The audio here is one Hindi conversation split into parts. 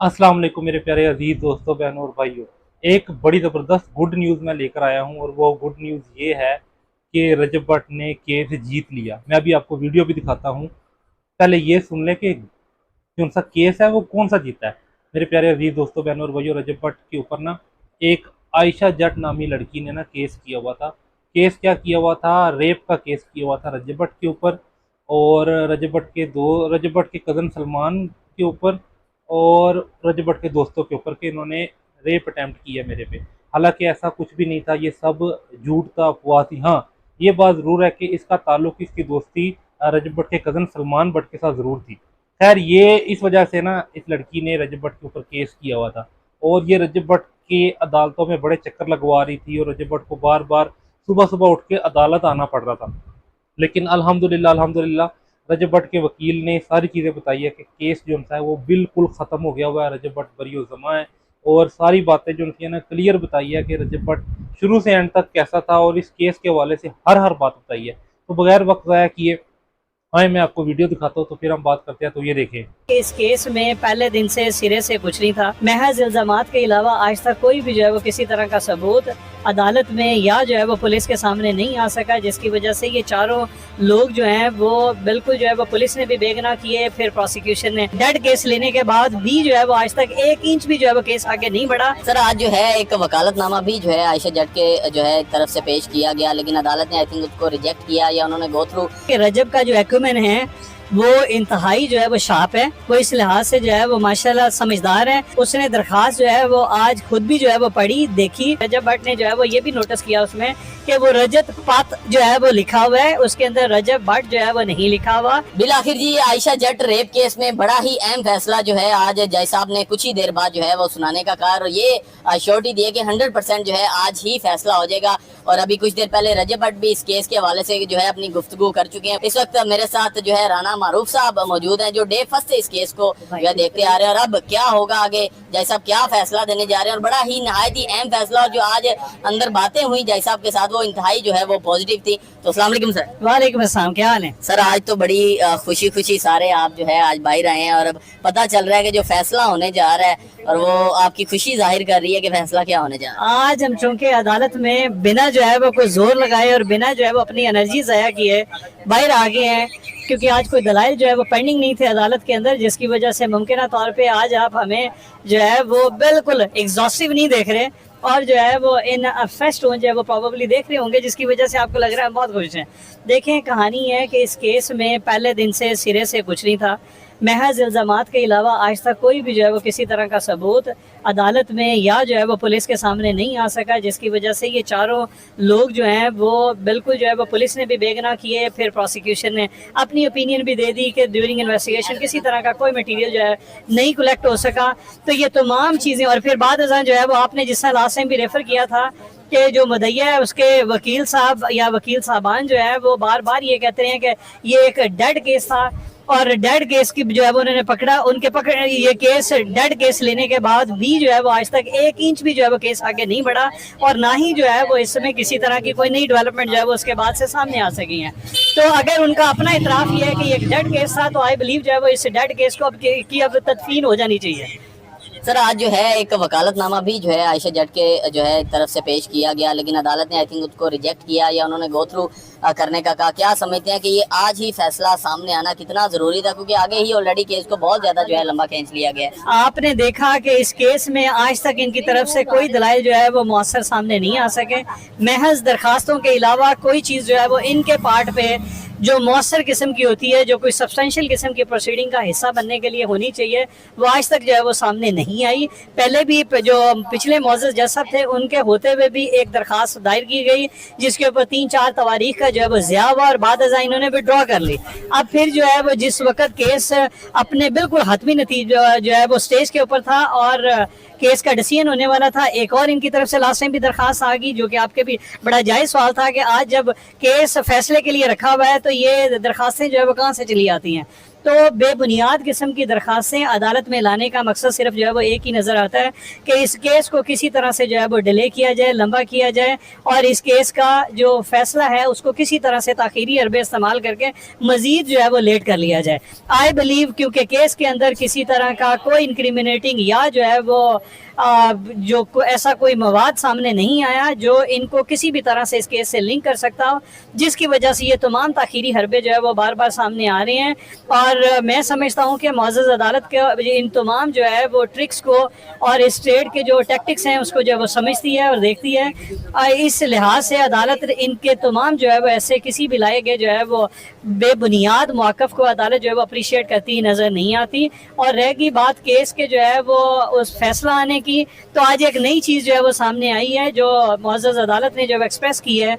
अस्सलाम वालेकुम मेरे प्यारे अजीज दोस्तों, बहनों और भाइयों। एक बड़ी ज़बरदस्त गुड न्यूज़ मैं लेकर आया हूं और वो गुड न्यूज़ ये है कि रजब भट्ट ने केस जीत लिया। मैं अभी आपको वीडियो भी दिखाता हूं। पहले ये सुन लें कि कौन सा केस है, वो कौन सा जीता है। मेरे प्यारे अजीज दोस्तों, बहनों और भाइयों, रजब भट्ट के ऊपर ना एक आयशा जट नामी लड़की ने ना केस किया हुआ था। केस क्या किया हुआ था? रेप का केस किया हुआ था रजब भट्ट के ऊपर, और रजब भट्ट के कज़न सलमान के ऊपर, और रजब भट्ट के दोस्तों के ऊपर, कि इन्होंने रेप अटैम्प्ट किया मेरे पे। हालांकि ऐसा कुछ भी नहीं था, ये सब झूठ था, अफवाह थी। हाँ, ये बात ज़रूर है कि इसका ताल्लुक, इसकी दोस्ती रजब भट्ट के कज़न सलमान भट्ट के साथ ज़रूर थी। खैर, ये इस वजह से ना इस लड़की ने रजब भट्ट के ऊपर केस किया हुआ था, और ये रजब भट्ट की अदालतों में बड़े चक्कर लगवा रही थी, और रजब भट्ट को बार बार सुबह सुबह उठ के अदालत आना पड़ रहा था। लेकिन अल्हम्दुलिल्लाह अल्हम्दुलिल्लाह रजब भट्ट के वकील ने सारी चीज़ें बताई है कि केस जो है वो बिल्कुल ख़त्म हो गया हुआ है। रजब भट्ट बरी ज़मा है, और सारी बातें जो उनकी है ना क्लियर बताई है कि रजब भट्ट शुरू से एंड तक कैसा था, और इस केस के हवाले से हर बात बताई है। तो बगैर वक्त ज़ाया किए आए मैं आपको वीडियो दिखाता हूँ, तो फिर हम बात करते हैं। तो ये देखें। इस केस में पहले दिन से सिरे से कुछ नहीं था। महज इल्जामात के अलावा आज तक कोई भी जो है वो किसी तरह का सबूत अदालत में या जो है वो पुलिस के सामने नहीं आ सका, जिसकी वजह से ये चारों लोग जो हैं वो बिल्कुल जो है वो पुलिस ने भी बेगुनाह किए। फिर प्रोसिक्यूशन ने डेड केस लेने के बाद भी जो है वो आज तक 1 इंच भी जो है वो केस आगे नहीं बढ़ा। सर, आज जो है एक वकालतनामा भी जो है आयशा जट के जो है तरफ से पेश किया गया, लेकिन अदालत ने आई थिंक उसको रिजेक्ट किया, या उन्होंने गो थ्रू। रजब का जो एक्यूमेन है वो इंतहाई जो है वो शार्प है, वो इस लिहाज से जो है वो माशाल्लाह समझदार है। उसने दरखास्त जो है वो आज खुद भी जो है वो पढ़ी देखी। रजब भट्ट ने जो है वो ये भी नोटिस किया उसमें कि वो रजत पात जो है वो लिखा हुआ है, उसके अंदर रजब भट्ट जो है वो नहीं लिखा हुआ। बिल आखिर जी, आयशा जट रेप केस में बड़ा ही अहम फैसला जो है आज जज साहब ने कुछ ही देर बाद जो है वो सुनाने का कहा, और ये श्योरिटी दी है कि 100% जो है आज ही फैसला हो जाएगा। और अभी कुछ देर पहले रजब भट्ट भी इस केस के हवाले से जो है अपनी गुफ्तगू कर चुके हैं। इस वक्त मेरे साथ जो है राना मारूफ साहब मौजूद हैं, जो डे फर्स्ट से इस केस को जो है देखते आ रहे हैं, और अब क्या होगा आगे, जज साहब क्या फैसला देने जा रहे हैं। और बड़ा ही नहायत ही अहम फैसला, और जो आज अंदर बातें हुई जज साहब के साथ वो इंतहाई जो है वो पॉजिटिव थी। तो अस्सलाम वालेकुम सर। वालेकुम अस्सलाम, क्या हाल है सर, आज तो बड़ी खुशी खुशी सारे आप जो है आज बाहर आए हैं, और अब पता चल रहा है कि जो फैसला होने जा रहा है, और वो आपकी खुशी जाहिर कर रही है कि फैसला क्या होने जा रहा है। आज हम चूंकि अदालत में बिना जो है वो कोई जोर लगाए और बिना जो है वो अपनी एनर्जी जाया किए बाहर आ गए हैं, क्योंकि आज कोई दलाइल जो है वो पेंडिंग नहीं थे अदालत के अंदर, जिसकी वजह से मुमकिन तौर पे आज आप हमें जो है वो बिल्कुल एग्जॉस्टिव नहीं देख रहे, और जो है वो इन फ्रेश टोन जो है वो प्रॉबली देख रहे होंगे, जिसकी वजह से आपको लग रहा है हम बहुत खुश हैं। देखें, कहानी है कि इस केस में पहले दिन से सिरे से कुछ नहीं था। महज इल्ज़ामात के अलावा आज तक कोई भी जो है वो किसी तरह का सबूत अदालत में या जो है वो पुलिस के सामने नहीं आ सका, जिसकी वजह से ये चारों लोग जो हैं वो बिल्कुल जो है वो पुलिस ने भी बेगुनाह किए। फिर प्रोसिक्यूशन ने अपनी ओपिनियन भी दे दी कि ड्यूरिंग इन्वेस्टिगेशन किसी तरह का कोई मटीरियल जो है नहीं कलेक्ट हो सका। तो ये तमाम चीज़ें, और फिर बाद जो है वो आपने जिस तरह लास्ट टाइम भी रेफ़र किया था कि जो मुद्दईया है उसके वकील साहब या वकील साहबान जो है वो बार बार ये कहते हैं कि ये एक डेड केस था, और डेड केस की जो है वो उन्होंने पकड़ा, ये केस डेड केस लेने के बाद भी जो है वो आज तक 1 इंच भी जो है वो केस आगे नहीं बढ़ा, और ना ही जो है वो इस समय किसी तरह की कोई नई डेवलपमेंट जो है वो उसके बाद से सामने आ सकी है। तो अगर उनका अपना इतराफ़ ये है कि ये एक डेड केस था, तो आई बिलीव जो है वो इस डेड केस को अब तदफीन हो जानी चाहिए। सर, आज जो है एक वकालतनामा भी जो है आयशा जट के जो है तरफ से पेश किया गया, लेकिन अदालत ने आई थिंक उसको रिजेक्ट किया, या उन्होंने गो थ्रू करने का कहा। क्या समझते हैं कि ये आज ही फैसला सामने आना कितना जरूरी था, क्योंकि आगे ही ऑलरेडी केस को बहुत ज्यादा जो है लंबा खींच लिया गया है। आपने देखा कि इस केस में आज तक इनकी तरफ से कोई दलाइल जो है वो मौसर सामने नहीं आ सके। महज दरखास्तों के अलावा कोई चीज़ जो है वो इनके पार्ट पे जो मौसर किस्म की होती है, जो कोई सब्सटेंशियल किस्म की प्रोसीडिंग का हिस्सा बनने के लिए होनी चाहिए, वो आज तक जो है वो सामने नहीं आई। पहले भी जो पिछले मौजूद जज साहब थे उनके होते हुए भी एक दरखास्त दायर की गई, जिसके ऊपर 3-4 तवारीख का जो है वो ज़िया हुआ, और बाद इन्होंने विड्रॉ कर ली। अब फिर जो है वो जिस वक्त केस अपने बिल्कुल हतमी नतीजा जो है वो स्टेज के ऊपर था और केस का डिसीजन होने वाला था, एक और इनकी तरफ से लास्ट टाइम भी दरखास्त आ गई, जो कि आपके भी बड़ा जायज़ सवाल था कि आज जब केस फैसले के लिए रखा हुआ है तो ये दरखास्तें जो है वो कहाँ से चली आती हैं। तो बेबुनियाद किस्म की दरखास्तें अदालत में लाने का मकसद सिर्फ जो है वो एक ही नज़र आता है कि इस केस को किसी तरह से जो है वो डिले किया जाए, लंबा किया जाए और इस केस का जो फैसला है उसको किसी तरह से ताखीरी हरबे इस्तेमाल करके मज़ीद जो है वो लेट कर लिया जाए। आई बिलीव क्योंकि केस के अंदर किसी तरह का कोई इंक्रिमिनेटिंग या जो है वो ऐसा कोई मवाद सामने नहीं आया जो इनको किसी भी तरह से इस केस से लिंक कर सकता हो, जिसकी वजह से ये तमाम ताखीरी हरबे जो है वो बार बार सामने आ रहे हैं। और मैं समझता हूँ कि मुअज़्ज़ज़ अदालत के इन तमाम जो है वो ट्रिक्स को और स्टेट के जो टैक्टिक्स हैं उसको जो है वो समझती है और देखती है। इस लिहाज से अदालत इनके तमाम जो है वो ऐसे किसी भी लाए गए जो है वो बेबुनियाद मौक़िफ़ को अदालत जो है वो अप्रीशिएट करती नज़र नहीं आती। और रहेगी बात केस के जो है वो उस फैसला आने की, तो आज एक नई चीज़ जो है वो सामने आई है जो मुअज़्ज़ज़ अदालत ने जो एक्सप्रेस की है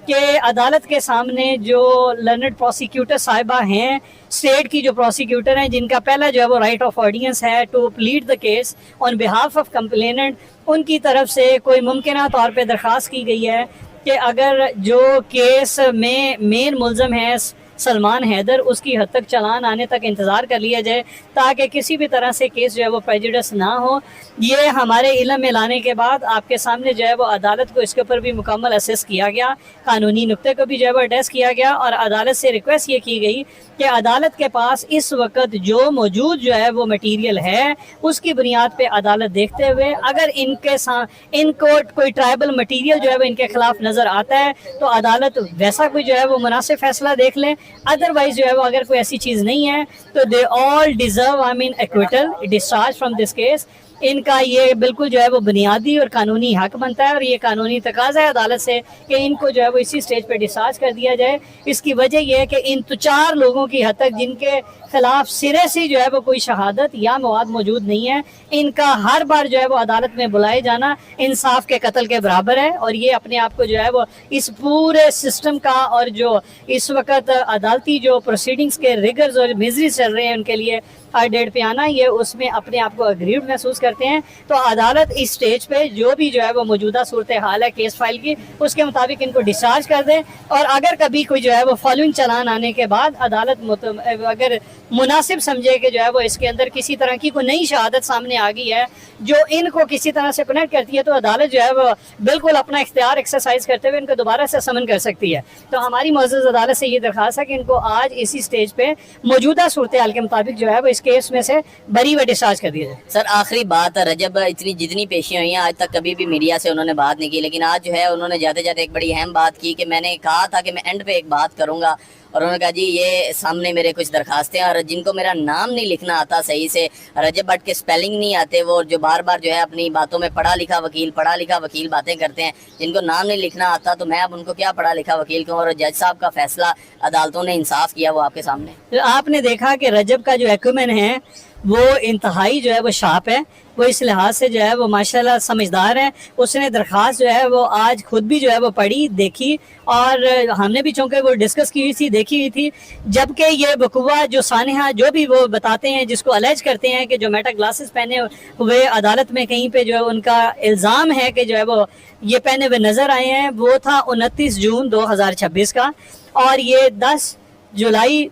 कि अदालत के सामने जो लर्नड प्रोसिक्यूटर साहिबा हैं, स्टेट की जो प्रोसिक्यूटर हैं जिनका पहला जो है वो राइट ऑफ ऑडियंस है to plead the case on behalf of complainant, उनकी तरफ से कोई मुमकिन तौर पे दरख्वास्त की गई है कि अगर जो केस में मेन मुल्ज़म है सलमान हैदर, उसकी हद तक चालान आने तक इंतज़ार कर लिया जाए ताकि किसी भी तरह से केस जो है वो प्रेजुडिस ना हो। ये हमारे इल्म में लाने के बाद आपके सामने जो है वो अदालत को इसके ऊपर भी मुकम्मल असेस किया गया, कानूनी नुक्ते को भी जो है वो एड्रेस किया गया और अदालत से रिक्वेस्ट ये की गई कि अदालत के पास इस वक्त जो मौजूद जो है वो मटीरियल है उसकी बुनियाद पे अदालत देखते हुए अगर इनको कोई ट्राइबल मटीरियल जो है वो इनके खिलाफ नज़र आता है तो अदालत वैसा कोई जो है वो मुनासिब फैसला देख लें। अदरवाइज जो है वो अगर कोई ऐसी चीज़ नहीं है तो they all deserve acquittal, discharge from this case. इनका ये बिल्कुल जो है वो बुनियादी और कानूनी हक बनता है और ये कानूनी तकाजा है अदालत से कि इनको जो है वो इसी स्टेज पे डिस्चार्ज कर दिया जाए। इसकी वजह यह है कि इन तो 4 लोगों की हद तक जिनके खिलाफ सिरे से जो है वो कोई शहादत या मवाद मौजूद नहीं है, इनका हर बार जो है वो अदालत में बुलाए जाना इंसाफ के कत्ल के बराबर है। और ये अपने आप को जो है वो इस पूरे सिस्टम का और जो इस वक्त अदालती जो प्रोसीडिंग्स के रिगर्स और मिजरीज चल रहे हैं उनके लिए डेट पे आना, ये उसमें अपने आप को अग्रीव्ड महसूस करते हैं। तो अदालत इस स्टेज पे जो भी जो है वो मौजूदा सूरत हाल है केस फाइल की उसके मुताबिक इनको डिस्चार्ज कर दें और अगर कभी कोई जो है वो फॉलोइंग चालान आने के बाद अदालत अगर मुनासिब समझे कि जो है वो इसके अंदर किसी तरह की कोई नई शहादत सामने आ गई है जो इनको किसी तरह से कनेक्ट करती है तो अदालत जो है वो बिल्कुल अपना इख्तियार एक्सरसाइज करते हुए इनको दोबारा से समन कर सकती है। तो हमारी मुअज़्ज़ज़ अदालत से ये दरख्वास्त है कि इनको आज इसी स्टेज पे मौजूदा सूरत हाल के मुताबिक जो है वो इस केस में से बरी व डिस्चार्ज कर दिया जाए। सर आखिरी बात, रजब इतनी जितनी पेशियां हुई हैं आज तक कभी भी मीडिया से उन्होंने बात नहीं की, लेकिन आज जो है उन्होंने जाते जाते एक बड़ी अहम बात की कि मैंने कहा था कि मैं एंड पे एक बात करूंगा और उन्होंने कहा जी ये सामने मेरे कुछ दरखास्तें और जिनको मेरा नाम नहीं लिखना आता सही से, रजब भट्ट के स्पेलिंग नहीं आते, वो जो बार बार जो है अपनी बातों में पढ़ा लिखा वकील बातें करते हैं, जिनको नाम नहीं लिखना आता तो मैं अब उनको क्या पढ़ा लिखा वकील कहूँ। और जज साहब का फैसला अदालतों ने इंसाफ किया वो आपके सामने। तो आपने देखा कि रजब का जो एक्यूमेन है वो इंतहाई जो है वो शार्प है, वो इस लिहाज से जो है वो माशाल्लाह समझदार है। उसने दरख्वास्त जो है वो आज खुद भी जो है वो पढ़ी देखी और हमने भी चूँकि वो डिस्कस की हुई थी देखी हुई थी, जबकि ये बकुआ जो सानिहा जो भी वो बताते हैं जिसको अलेज करते हैं कि जो मेटा ग्लासेस पहने हुए अदालत में कहीं पे जो है उनका इल्ज़ाम है कि जो है वो ये पहने हुए नज़र आए हैं, वो था 29 जून 2026 का और ये 6 जुलाई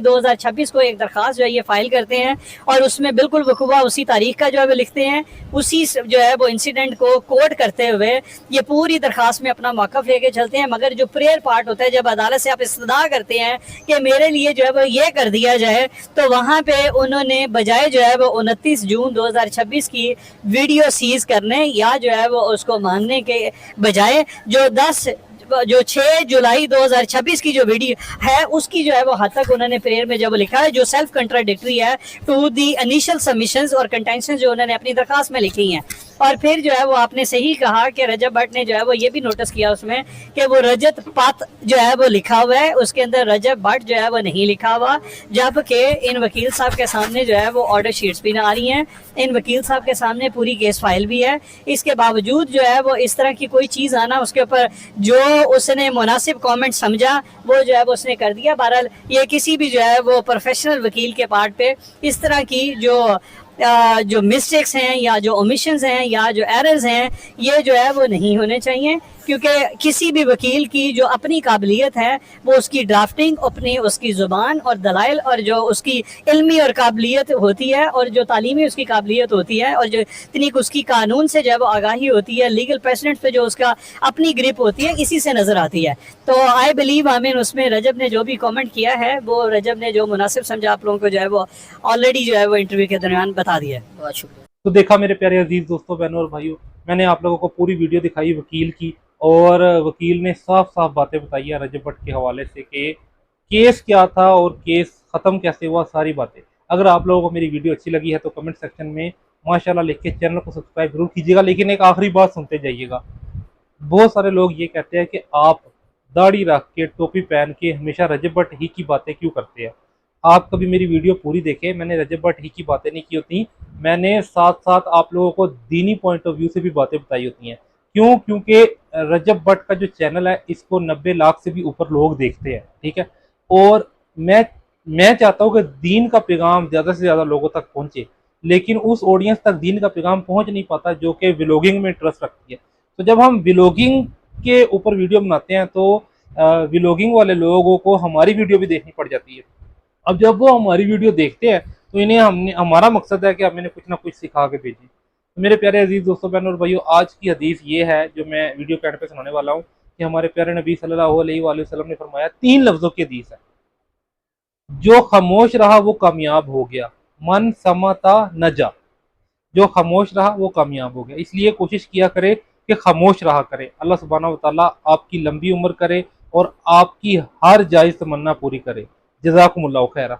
2026 को एक दरख्वास्त जो है ये फाइल करते हैं और उसमें बिल्कुल बखूबा उसी तारीख का जो है वो लिखते हैं, उसी जो है वो इंसिडेंट को कोट करते हुए ये पूरी दरख्वास्त में अपना मौक़िफ़ लेके चलते हैं। मगर जो प्रेयर पार्ट होता है जब अदालत से आप इस्तदा करते हैं कि मेरे लिए जो है वो ये कर दिया जाए, तो वहाँ पे उन्होंने बजाय जो है वो 29 जून 2026 की वीडियो सीज़ करने या जो है वो उसको मांगने के बजाय जो 6 जुलाई 2026 की जो वीडियो है उसकी जो है वो हद तक उन्होंने प्रेयर में जब लिखा है जो सेल्फ कंट्राडिक्टरी है टू दी इनिशियल सबमिशंस और कंटेंशंस जो उन्होंने अपनी दरख्वास्त में लिखी हैं। और फिर जो है वो आपने सही कहा कि रजब भट्ट ने जो है वो ये भी नोटिस किया उसमें कि वो रजत पात जो है वो लिखा हुआ है, उसके अंदर रजब भट्ट जो है वो नहीं लिखा हुआ, जबकि इन वकील साहब के सामने जो है वो ऑर्डर शीट्स भी ना आ रही हैं, इन वकील साहब के सामने पूरी केस फाइल भी है। इसके बावजूद जो है वो इस तरह की कोई चीज़ आना उसके ऊपर जो उसने मुनासिब कमेंट समझा वो जो है वो उसने कर दिया। बहरहाल ये किसी भी जो है वो प्रोफेशनल वकील के पार्ट पे इस तरह की जो मिस्टेक्स हैं या जो ओमिशंस हैं या जो एरर्स हैं ये जो है वो नहीं होने चाहिए। क्योंकि किसी भी वकील की जो अपनी काबिलियत है वो उसकी ड्राफ्टिंग, अपनी उसकी ज़ुबान और दलाइल और जो उसकी इल्मी और काबिलियत होती है और जो तालीमी उसकी काबिलियत होती है और जो इतनी उसकी कानून से जब आगाही होती है, लीगल प्रेसिडेंट पे जो उसका अपनी ग्रिप होती है, इसी से नज़र आती है। तो आई बिलीव आमीन उसमें रजब ने जो भी कमेंट किया है वो रजब ने जो मुनासिब समझा आप लोगों को जो है वो ऑलरेडी जो है वो इंटरव्यू के दरमियान बता दिया है। बहुत शुक्रिया। तो देखा मेरे प्यारे अजीज दोस्तों, बहनों और भाइयों, मैंने आप लोगों को पूरी वीडियो दिखाई वकील की, और वकील ने साफ साफ बातें बताई हैं रजब भट्ट के हवाले से कि केस क्या था और केस ख़त्म कैसे हुआ, सारी बातें। अगर आप लोगों को मेरी वीडियो अच्छी लगी है तो कमेंट सेक्शन में माशाल्लाह लिख के चैनल को सब्सक्राइब जरूर कीजिएगा। लेकिन एक आखिरी बात सुनते जाइएगा, बहुत सारे लोग ये कहते हैं कि आप दाढ़ी रख के टोपी पहन के हमेशा रजब भट्ट ही की बातें क्यों करते हैं। आप कभी मेरी वीडियो पूरी देखें, मैंने रजब भट्ट ही की बातें नहीं की होती, मैंने साथ साथ आप लोगों को दीनी पॉइंट ऑफ व्यू से भी बातें बताई होती हैं। क्यों? क्योंकि रजब भट्ट का जो चैनल है इसको 90 लाख से भी ऊपर लोग देखते हैं, ठीक है। और मैं चाहता हूँ कि दीन का पैगाम ज़्यादा से ज़्यादा लोगों तक पहुँचे, लेकिन उस ऑडियंस तक दीन का पैगाम पहुँच नहीं पाता जो कि व्लॉगिंग में इंटरेस्ट रखती है। तो जब हम व्लॉगिंग के ऊपर वीडियो बनाते हैं तो व्लॉगिंग वाले लोगों को हमारी वीडियो भी देखनी पड़ जाती है। अब जब वो हमारी वीडियो देखते हैं तो हमारा मकसद है कि हम इन्हें कुछ ना कुछ सिखा के भेजें। तो मेरे प्यारे अजीज दोस्तों, बहनों और भाइयों, आज की हदीस ये है जो मैं वीडियो के एंड पे सुनाने वाला हूँ कि हमारे प्यारे नबी सल्लल्लाहु अलैहि वसल्लम ने फरमाया, 3 लफ्जों की हदीस है, जो खामोश रहा वो कामयाब हो गया, मन समता नजा। जो खामोश रहा वो कामयाब हो गया। इसलिए कोशिश किया करे कि खामोश रहा करे। अल्लाह सुब्हानहू व तआला आपकी लंबी उम्र करे और आपकी हर जायज़ तमन्ना पूरी करे। जज़ाकुमुल्लाहु खैरा।